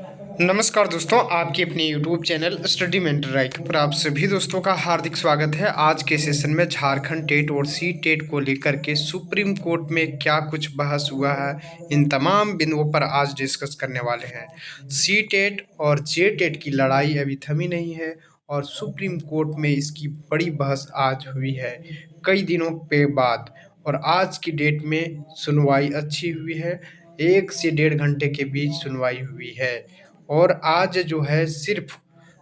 नमस्कार दोस्तों, आपकी अपनी YouTube चैनल स्टडी मेंटर राइक पर आप सभी दोस्तों का हार्दिक स्वागत है। आज के सेशन में झारखंड टेट और सी टेट को लेकर के सुप्रीम कोर्ट में क्या कुछ बहस हुआ है, इन तमाम बिंदुओं पर आज डिस्कस करने वाले हैं। सी टेट और जे टेट की लड़ाई अभी थमी नहीं है और सुप्रीम कोर्ट में इसकी बड़ी बहस आज हुई है कई दिनों के बाद, और आज की डेट में सुनवाई अच्छी हुई है। 1 से 1.5 घंटे के बीच सुनवाई हुई है और आज जो है सिर्फ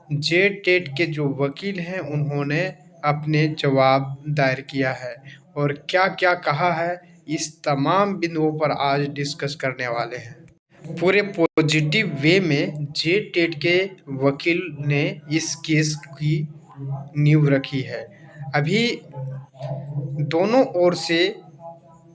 जे टेट के जो वकील हैं उन्होंने अपने जवाब दायर किया है और क्या-क्या कहा है, इस तमाम बिंदुओं पर आज डिस्कस करने वाले हैं। पूरे पॉजिटिव वे में जे टेट के वकील ने इस केस की नींव रखी है। अभी दोनों ओर से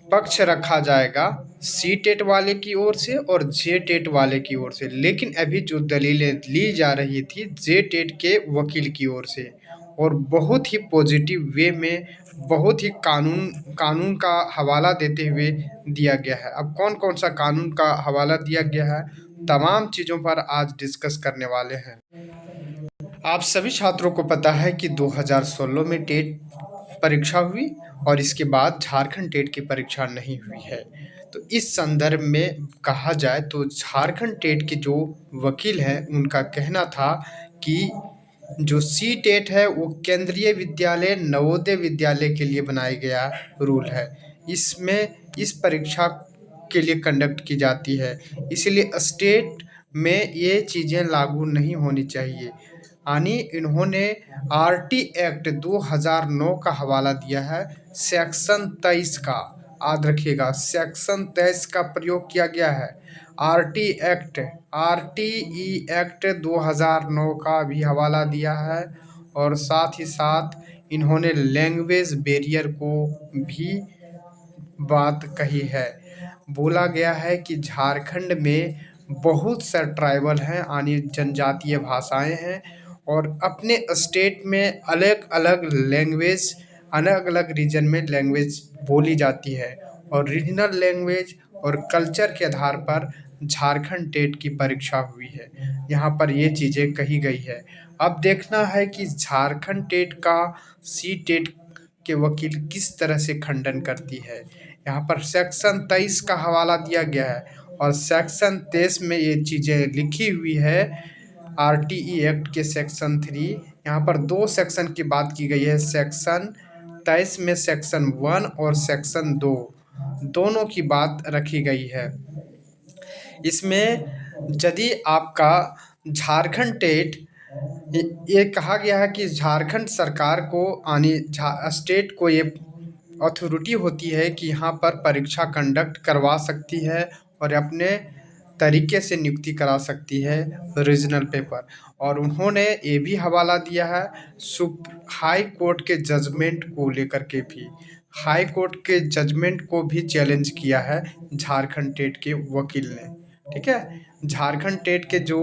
पक्ष रखा जाएगा, सी टेट वाले की ओर से और जे टेट वाले की ओर से, लेकिन अभी जो दलीलें ली जा रही थी जे टेट के वकील की ओर से, और बहुत ही पॉजिटिव वे में बहुत ही कानून का हवाला देते हुए दिया गया है। अब कौन कौन सा कानून का हवाला दिया गया है, तमाम चीज़ों पर आज डिस्कस करने वाले हैं। आप सभी छात्रों को पता है कि 2016 में टेट परीक्षा हुई और इसके बाद झारखंड टेट की परीक्षा नहीं हुई है। तो इस संदर्भ में कहा जाए तो झारखंड टेट के जो वकील हैं उनका कहना था कि जो सी टेट है वो केंद्रीय विद्यालय नवोदय विद्यालय के लिए बनाया गया रूल है। इसमें इस परीक्षा के लिए कंडक्ट की जाती है, इसलिए स्टेट में ये चीज़ें लागू नहीं होनी चाहिए। यानी इन्होंने आरटी एक्ट 2009 का हवाला दिया है, सेक्शन 23 का। याद रखिएगा, सेक्शन 23 का प्रयोग किया गया है। आरटीई एक्ट 2009 का भी हवाला दिया है और साथ ही साथ इन्होंने लैंग्वेज बैरियर को भी बात कही है। बोला गया है कि झारखंड में बहुत से ट्राइबल हैं, यानी जनजातीय भाषाएं हैं, और अपने स्टेट में अलग अलग लैंग्वेज, अलग अलग रीजन में लैंग्वेज बोली जाती है, और रीजनल लैंग्वेज और कल्चर के आधार पर झारखंड टेट की परीक्षा हुई है। यहाँ पर ये चीज़ें कही गई है। अब देखना है कि झारखंड टेट का सी टेट के वकील किस तरह से खंडन करती है। यहाँ पर सेक्शन 23 का हवाला दिया गया है और सेक्शन 23 में ये चीज़ें लिखी हुई है। आरटीई एक्ट के सेक्शन 3, यहाँ पर 2 सेक्शन की बात की गई है। सेक्शन 23 में सेक्शन 1 और सेक्शन 2 दोनों की बात रखी गई है। इसमें यदि आपका झारखंड टेट, ये कहा गया है कि झारखंड सरकार को यानी स्टेट को ये अथॉरिटी होती है कि यहाँ पर परीक्षा कंडक्ट करवा सकती है और अपने तरीके से नियुक्ति करा सकती है रीजनल पेपर। और उन्होंने ये भी हवाला दिया है हाई कोर्ट के जजमेंट को लेकर के भी, हाई कोर्ट के जजमेंट को भी चैलेंज किया है झारखंड टेट के वकील ने। ठीक है, झारखंड टेट के जो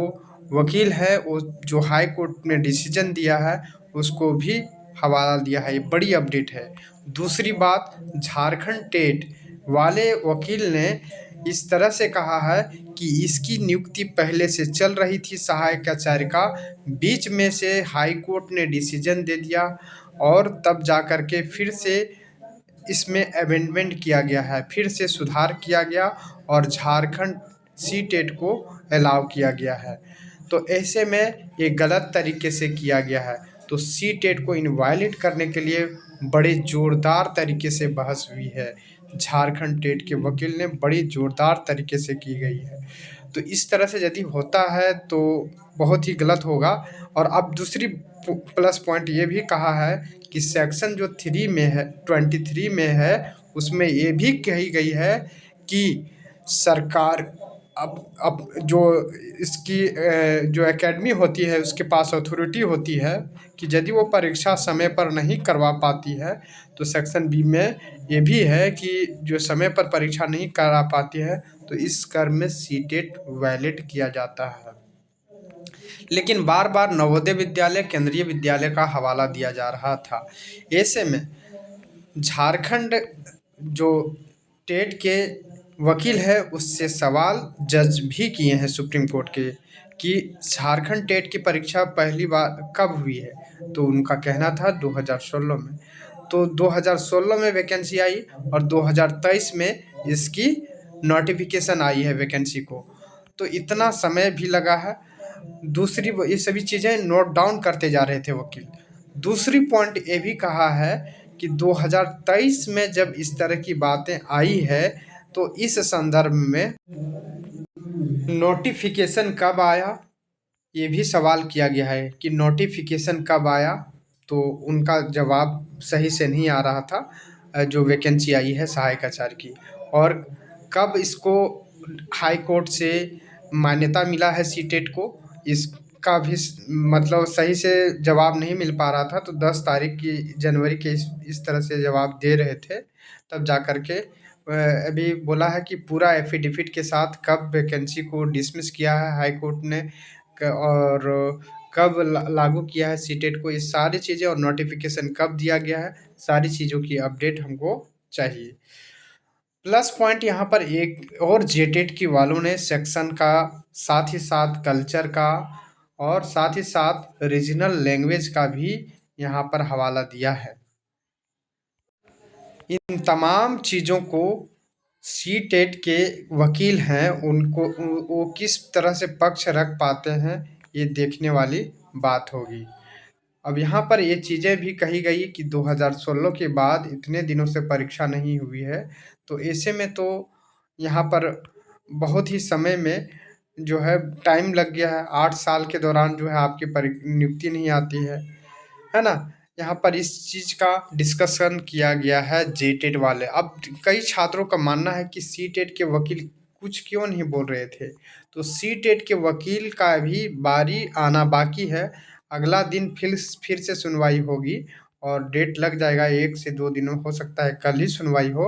वकील है वो जो हाई कोर्ट ने डिसीजन दिया है उसको भी हवाला दिया है। ये बड़ी अपडेट है। दूसरी बात, झारखंड टेट वाले वकील ने इस तरह से कहा है कि इसकी नियुक्ति पहले से चल रही थी सहायक आचार्य का, बीच में से हाई कोर्ट ने डिसीजन दे दिया और तब जा कर के फिर से इसमें अमेंडमेंट किया गया है, फिर से सुधार किया गया और झारखंड सी टेट को अलाउ किया गया है। तो ऐसे में ये गलत तरीके से किया गया है। तो सी टेट को इनवायलेट करने के लिए बड़े ज़ोरदार तरीके से बहस हुई है। झारखंड टेट के वकील ने बड़ी ज़ोरदार तरीके से की गई है। तो इस तरह से यदि होता है तो बहुत ही गलत होगा। और अब दूसरी प्लस पॉइंट ये भी कहा है कि सेक्शन जो 3 में है, 23 में है, उसमें ये भी कही गई है कि सरकार अब जो इसकी जो एकेडमी होती है उसके पास अथॉरिटी होती है कि यदि वो परीक्षा समय पर नहीं करवा पाती है, तो सेक्शन बी में ये भी है कि जो समय पर परीक्षा नहीं करा पाती है तो इस कर्म में सी टेट वायलेट किया जाता है। लेकिन बार बार नवोदय विद्यालय, केंद्रीय विद्यालय का हवाला दिया जा रहा था। ऐसे में झारखंड जो टेट के वकील है उससे सवाल जज भी किए हैं सुप्रीम कोर्ट के कि झारखंड टेट की परीक्षा पहली बार कब हुई है, तो उनका कहना था 2016 में। तो 2016 में वैकेंसी आई और 2023 में इसकी नोटिफिकेशन आई है वैकेंसी को, तो इतना समय भी लगा है। दूसरी ये सभी चीज़ें नोट डाउन करते जा रहे थे वकील। दूसरी पॉइंट ये भी कहा है कि 2023 में जब इस तरह की बातें आई है तो इस संदर्भ में नोटिफिकेशन कब आया, ये भी सवाल किया गया है कि नोटिफिकेशन कब आया। तो उनका जवाब सही से नहीं आ रहा था, जो वैकेंसी आई है सहायक आचार्य की, और कब इसको हाई कोर्ट से मान्यता मिला है सीटेट को, इसका भी मतलब सही से जवाब नहीं मिल पा रहा था। तो 10 तारीख की जनवरी के इस तरह से जवाब दे रहे थे, तब जा कर के अभी बोला है कि पूरा एफिडेविट के साथ कब वैकेंसी को डिसमिस किया है हाई कोर्ट ने, और कब लागू किया है सीटेट को, ये सारी चीज़ें, और नोटिफिकेशन कब दिया गया है, सारी चीज़ों की अपडेट हमको चाहिए। प्लस पॉइंट यहाँ पर एक और जेटेट की वालों ने सेक्शन का, साथ ही साथ कल्चर का, और साथ ही साथ रीजनल लैंग्वेज का भी यहाँ पर हवाला दिया है। इन तमाम चीज़ों को सीटेट के वकील हैं उनको वो किस तरह से पक्ष रख पाते हैं, ये देखने वाली बात होगी। अब यहाँ पर ये चीज़ें भी कही गई कि 2016 के बाद इतने दिनों से परीक्षा नहीं हुई है, तो ऐसे में तो यहाँ पर बहुत ही समय में जो है टाइम लग गया है। 8 साल के दौरान जो है आपकी नियुक्ति नहीं आती है ना? यहाँ पर इस चीज़ का डिस्कशन किया गया है जेटेट वाले। अब कई छात्रों का मानना है कि सीटेट के वकील कुछ क्यों नहीं बोल रहे थे, तो सीटेट के वकील का भी बारी आना बाकी है। अगला दिन फिर से सुनवाई होगी और डेट लग जाएगा, 1 से 2 दिनों, हो सकता है कल ही सुनवाई हो,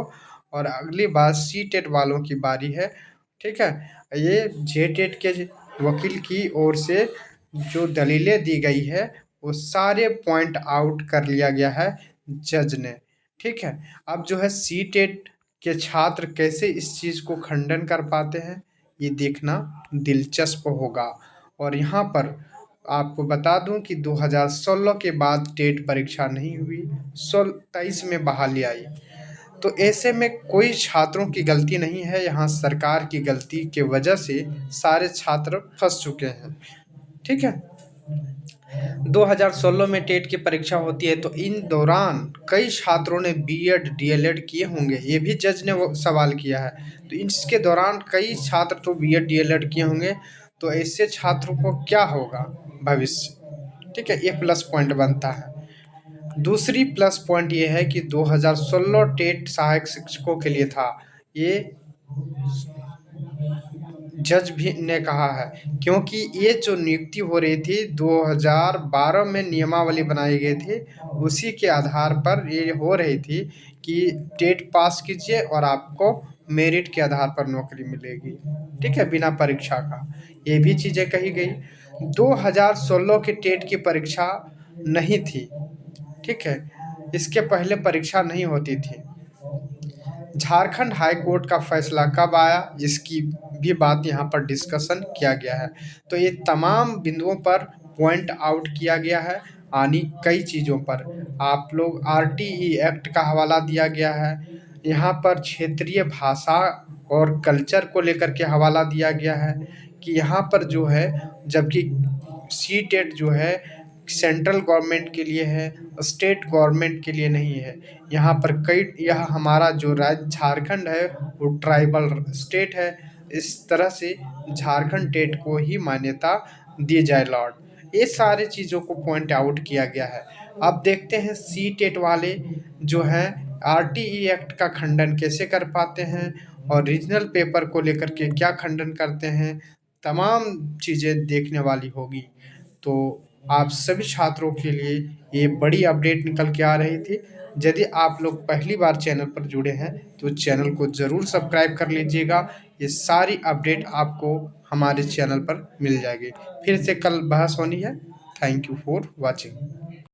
और अगली बार सीटेट वालों की बारी है। ठीक है? ये जेटेट के वकील की ओर से जो दलीलें दी गई है वो सारे पॉइंट आउट कर लिया गया है जज ने। ठीक है? अब जो है सीटेट के छात्र कैसे इस चीज़ को खंडन कर पाते हैं, ये देखना दिलचस्प होगा। और यहाँ पर आपको बता दूं कि 2016 के बाद टेट परीक्षा नहीं हुई, 23 में बहाली आई। तो ऐसे में कोई छात्रों की गलती नहीं है, यहाँ सरकार की गलती के वजह से सारे छात्र फंस चुके हैं। ठीक है? 2016 में टेट की परीक्षा होती है, तो इन दौरान कई छात्रों ने बीएड डीएलएड किए होंगे, ये भी जज ने वो सवाल किया है। तो इसके दौरान कई छात्र तो बीएड डीएलएड किए होंगे, तो ऐसे छात्रों को क्या होगा भविष्य। ठीक है? ये प्लस पॉइंट बनता है। दूसरी प्लस पॉइंट ये है कि 2016 टेट सहायक शिक्षकों के लिए था, ये जज भी ने कहा है, क्योंकि ये जो नियुक्ति हो रही थी 2012 में नियमावली बनाई गई थी, उसी के आधार पर ये हो रही थी कि टेट पास कीजिए और आपको मेरिट के आधार पर नौकरी मिलेगी। ठीक है? बिना परीक्षा का, ये भी चीज़ें कही गई। 2016 की टेट की परीक्षा नहीं थी। ठीक है? इसके पहले परीक्षा नहीं होती थी। झारखंड हाई कोर्ट का फैसला कब आया, इसकी भी बात यहाँ पर डिस्कशन किया गया है। तो ये तमाम बिंदुओं पर पॉइंट आउट किया गया है, यानी कई चीज़ों पर। आप लोग आरटीई एक्ट का हवाला दिया गया है, यहाँ पर क्षेत्रीय भाषा और कल्चर को लेकर के हवाला दिया गया है कि यहाँ पर जो है, जबकि सीटेट जो है सेंट्रल गवर्नमेंट के लिए है, स्टेट गवर्नमेंट के लिए नहीं है। यहाँ पर कई, यह हमारा जो राज्य झारखंड है वो ट्राइबल स्टेट है, इस तरह से झारखंड टेट को ही मान्यता दी जाए लॉर्ड। ये सारी चीज़ों को पॉइंट आउट किया गया है। अब देखते हैं सी टेट वाले जो हैं आरटीई एक्ट का खंडन कैसे कर पाते हैं, और रीजनल पेपर को लेकर के क्या खंडन करते हैं। तमाम चीज़ें देखने वाली होगी। तो आप सभी छात्रों के लिए ये बड़ी अपडेट निकल के आ रही थी। यदि आप लोग पहली बार चैनल पर जुड़े हैं तो चैनल को ज़रूर सब्सक्राइब कर लीजिएगा, ये सारी अपडेट आपको हमारे चैनल पर मिल जाएगी। फिर से कल बहस होनी है। Thank you for watching.